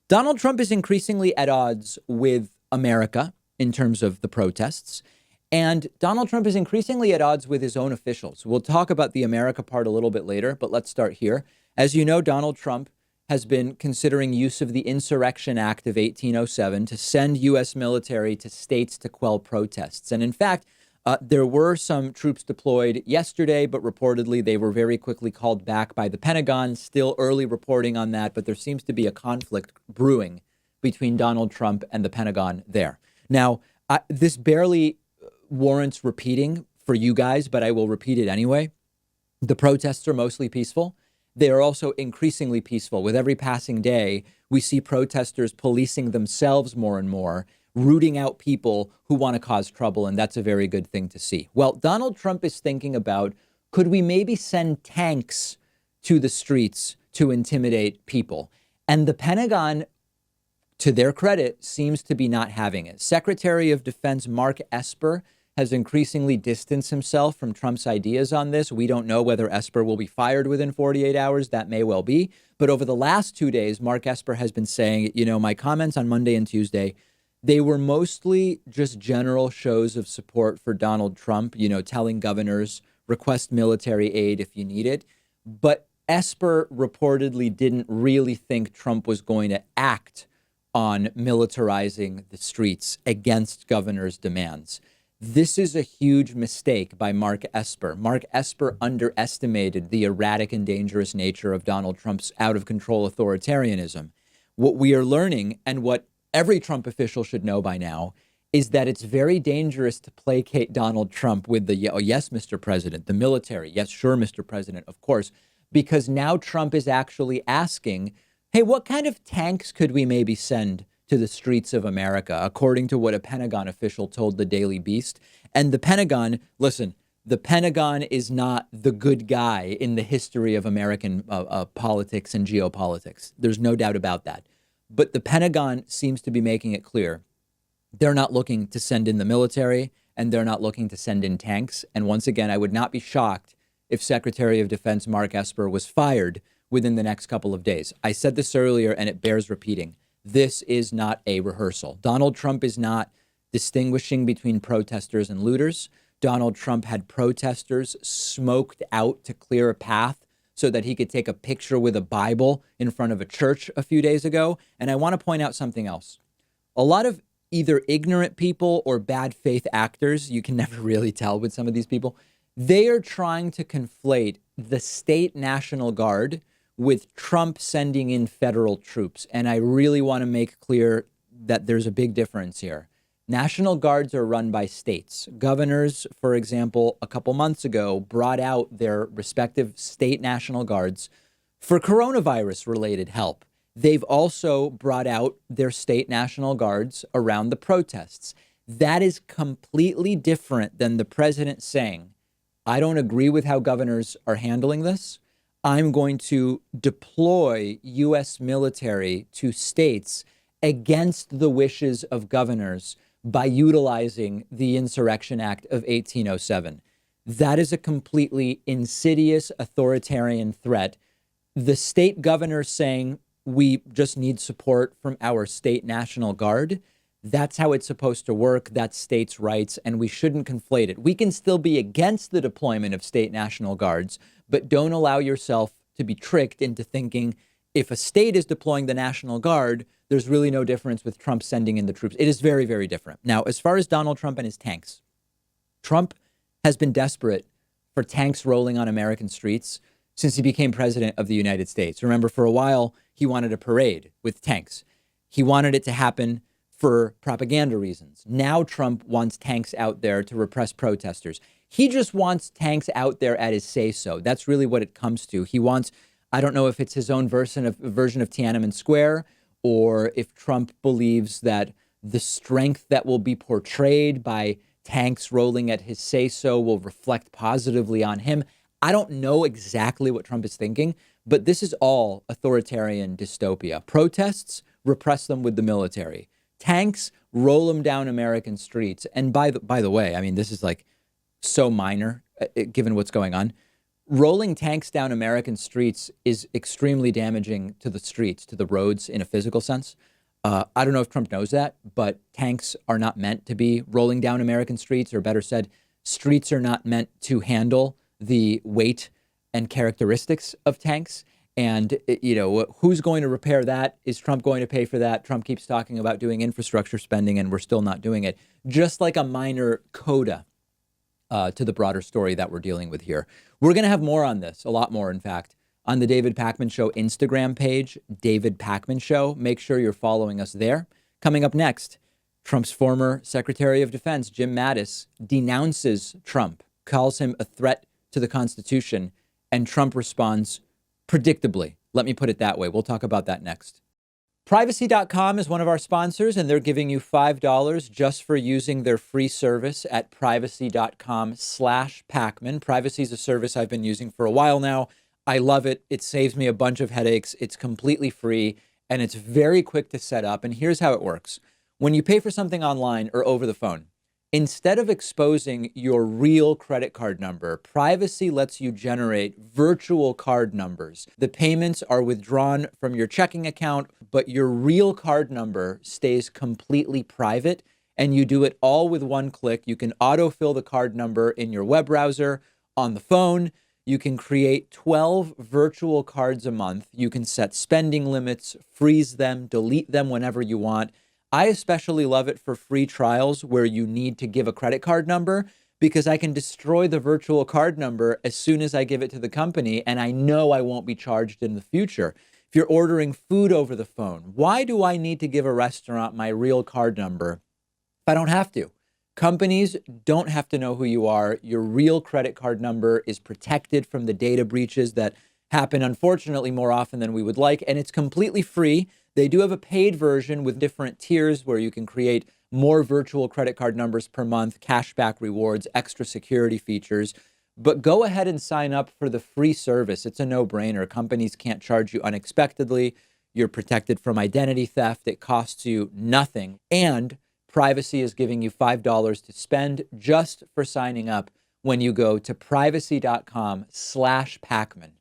Donald Trump is increasingly at odds with America in terms of the protests. And Donald Trump is increasingly at odds with his own officials. We'll talk about the America part a little bit later, but let's start here. As you know, Donald Trump has been considering use of the Insurrection Act of 1807 to send U.S. military to states to quell protests. And in fact, there were some troops deployed yesterday, but reportedly they were very quickly called back by the Pentagon. Still early reporting on that, but there seems to be a conflict brewing between Donald Trump and the Pentagon there. Now, this barely warrants repeating for you guys, but I will repeat it anyway. The protests are mostly peaceful. They are also increasingly peaceful. With every passing day, we see protesters policing themselves more and more, rooting out people who want to cause trouble, and that's a very good thing to see. Well, Donald Trump is thinking about, could we maybe send tanks to the streets to intimidate people? And the Pentagon, to their credit, seems to be not having it. Secretary of Defense Mark Esper has increasingly distanced himself from Trump's ideas on this. We don't know whether Esper will be fired within 48 hours. That may well be. But over the last 2 days, Mark Esper has been saying, my comments on Monday and Tuesday, they were mostly just general shows of support for Donald Trump, telling governors, request military aid if you need it. But Esper reportedly didn't really think Trump was going to act on militarizing the streets against governors' demands. This is a huge mistake by Mark Esper. Mark Esper underestimated the erratic and dangerous nature of Donald Trump's out-of-control authoritarianism. What we are learning, and what every Trump official should know by now, is that it's very dangerous to placate Donald Trump with the, oh, yes, Mr. President, the military. Yes, sure, Mr. President, of course, because now Trump is actually asking, hey, what kind of tanks could we maybe send to the streets of America, according to what a Pentagon official told the Daily Beast. And the Pentagon, listen, the Pentagon is not the good guy in the history of American politics and geopolitics. There's no doubt about that. But the Pentagon seems to be making it clear they're not looking to send in the military, and they're not looking to send in tanks. And once again, I would not be shocked if Secretary of Defense Mark Esper was fired within the next couple of days. I said this earlier, and it bears repeating. This is not a rehearsal. Donald Trump is not distinguishing between protesters and looters. Donald Trump had protesters smoked out to clear a path so that he could take a picture with a Bible in front of a church a few days ago. And I want to point out something else. A lot of either ignorant people or bad faith actors, you can never really tell with some of these people, they are trying to conflate the state National Guard with Trump sending in federal troops. And I really want to make clear that there's a big difference here. National Guards are run by states. Governors, for example, a couple months ago brought out their respective state National Guards for coronavirus-related help. They've also brought out their state National Guards around the protests. That is completely different than the president saying, I don't agree with how governors are handling this. I'm going to deploy U.S. military to states against the wishes of governors by utilizing the Insurrection Act of 1807. That is a completely insidious authoritarian threat. The state governor saying we just need support from our state National Guard. That's how it's supposed to work. That's states' rights, and we shouldn't conflate it. We can still be against the deployment of state National Guards, but don't allow yourself to be tricked into thinking if a state is deploying the National Guard, there's really no difference with Trump sending in the troops. It is very, very different. Now, as far as Donald Trump and his tanks, Trump has been desperate for tanks rolling on American streets since he became president of the United States. Remember, for a while, he wanted a parade with tanks. He wanted it to happen for propaganda reasons. Now Trump wants tanks out there to repress protesters. He just wants tanks out there at his say-so. That's really what it comes to. He wants, I don't know if it's his own version of Tiananmen Square, or if Trump believes that the strength that will be portrayed by tanks rolling at his say-so will reflect positively on him. I don't know exactly what Trump is thinking, but this is all authoritarian dystopia. Protests, repress them with the military. Tanks, roll them down American streets. And by the way, I mean, this is like so minor, given what's going on. Rolling tanks down American streets is extremely damaging to the streets, to the roads in a physical sense. I don't know if Trump knows that, but tanks are not meant to be rolling down American streets, or better said, streets are not meant to handle the weight and characteristics of tanks. And, who's going to repair that? Is Trump going to pay for that? Trump keeps talking about doing infrastructure spending, and we're still not doing it. Just like a minor coda to the broader story that we're dealing with here. We're going to have more on this, a lot more, in fact, on the David Pakman Show Instagram page, David Pakman Show. Make sure you're following us there. Coming up next, Trump's former Secretary of Defense, Jim Mattis, denounces Trump, calls him a threat to the Constitution, and Trump responds predictably. Let me put it that way. We'll talk about that next. Privacy.com is one of our sponsors, and they're giving you $5 just for using their free service at privacy.com/Pakman. Privacy is a service I've been using for a while now. I love it. It saves me a bunch of headaches. It's completely free, and it's very quick to set up. And here's how it works. When you pay for something online or over the phone, instead of exposing your real credit card number, Privacy lets you generate virtual card numbers. The payments are withdrawn from your checking account, but your real card number stays completely private, and you do it all with one click. You can autofill the card number in your web browser, on the phone. You can create 12 virtual cards a month. You can set spending limits, freeze them, delete them whenever you want. I especially love it for free trials where you need to give a credit card number, because I can destroy the virtual card number as soon as I give it to the company, and I know I won't be charged in the future. If you're ordering food over the phone, why do I need to give a restaurant my real card number if I don't have to? Companies don't have to know who you are. Your real credit card number is protected from the data breaches that happen, unfortunately, more often than we would like, and it's completely free. They do have a paid version with different tiers where you can create more virtual credit card numbers per month, cashback rewards, extra security features. But go ahead and sign up for the free service. It's a no-brainer. Companies can't charge you unexpectedly. You're protected from identity theft. It costs you nothing. And Privacy is giving you $5 to spend just for signing up when you go to privacy.com/Pakman.